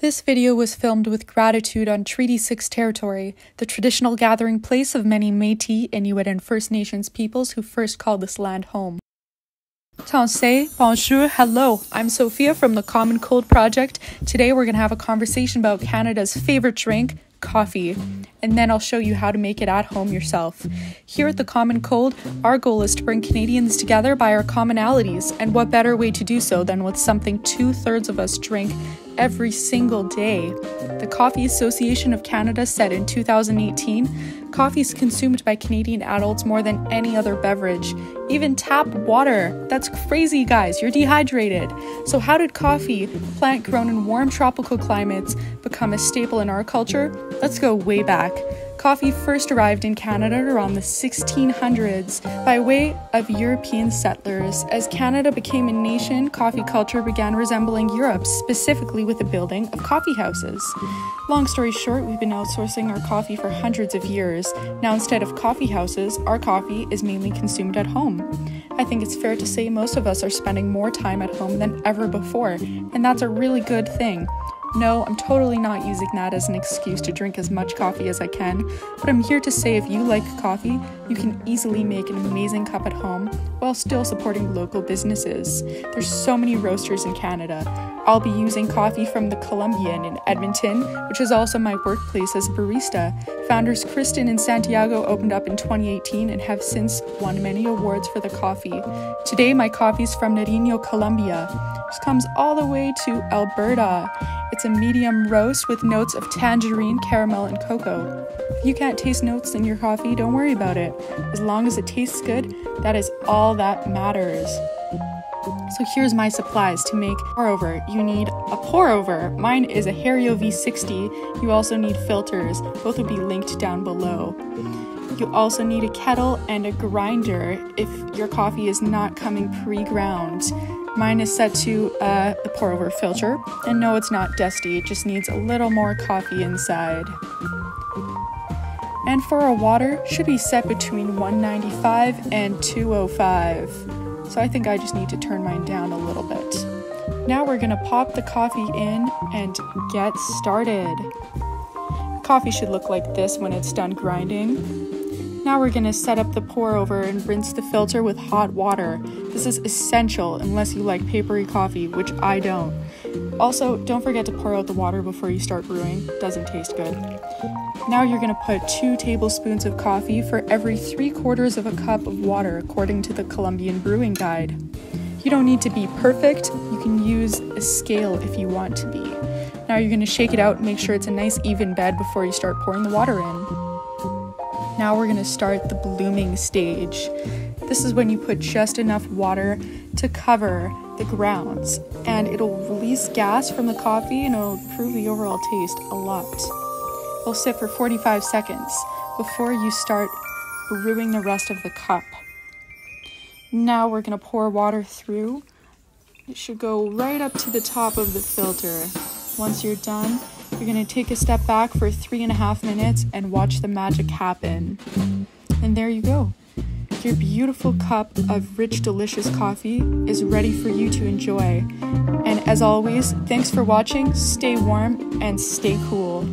This video was filmed with gratitude on Treaty 6 territory, the traditional gathering place of many Métis, Inuit, and First Nations peoples who first called this land home. Tansei, bonjour, hello, I'm Sophia from the Common Cold Project. Today we're going to have a conversation about Canada's favorite drink, coffee, and then I'll show you how to make it at home yourself. Here at the Common Cold, our goal is to bring Canadians together by our commonalities, and what better way to do so than with something 2/3 of us drink every single day. The Coffee Association of Canada said in 2018, coffee is consumed by Canadian adults more than any other beverage, even tap water. That's crazy, guys, you're dehydrated. So how did coffee, a plant grown in warm tropical climates, become a staple in our culture? Let's go way back. Coffee first arrived in Canada around the 1600s by way of European settlers. As Canada became a nation, coffee culture began resembling Europe, specifically with the building of coffee houses. Long story short, we've been outsourcing our coffee for hundreds of years. Now, instead of coffee houses, our coffee is mainly consumed at home. I think it's fair to say most of us are spending more time at home than ever before, and that's a really good thing. No, I'm totally not using that as an excuse to drink as much coffee as I can, but I'm here to say if you like coffee, you can easily make an amazing cup at home while still supporting local businesses. There's so many roasters in Canada. I'll be using coffee from the Colombian in Edmonton, which is also my workplace as a barista. Founders Kristen and Santiago opened up in 2018 and have since won many awards for the coffee. Today, my coffee is from Nariño, Colombia. This comes all the way to Alberta. It's a medium roast with notes of tangerine, caramel, and cocoa. If you can't taste notes in your coffee, don't worry about it. As long as it tastes good, that is all that matters. So here's my supplies to make pour-over. You need a pour-over. Mine is a Hario V60. You also need filters. Both will be linked down below. You also need a kettle and a grinder if your coffee is not coming pre-ground. Mine is set to the pour-over filter. And no, it's not dusty. It just needs a little more coffee inside. And for our water, should be set between 195 and 205. So I think I just need to turn mine down a little bit. Now we're gonna pop the coffee in and get started. Coffee should look like this when it's done grinding. Now we're gonna set up the pour over and rinse the filter with hot water. This is essential unless you like papery coffee, which I don't. Also, don't forget to pour out the water before you start brewing. Doesn't taste good. Now you're gonna put 2 tablespoons of coffee for every 3/4 of a cup of water, according to the Colombian Brewing Guide. You don't need to be perfect. You can use a scale if you want to be. Now you're gonna shake it out and make sure it's a nice even bed before you start pouring the water in. Now we're gonna start the blooming stage. This is when you put just enough water to cover the grounds, and it'll release gas from the coffee and it'll improve the overall taste a lot. It'll sit for 45 seconds before you start brewing the rest of the cup. Now we're gonna pour water through. It should go right up to the top of the filter. Once you're done, you're gonna take a step back for 3.5 minutes and watch the magic happen. And there you go. Your beautiful cup of rich, delicious coffee is ready for you to enjoy. And as always, thanks for watching, stay warm, and stay cool.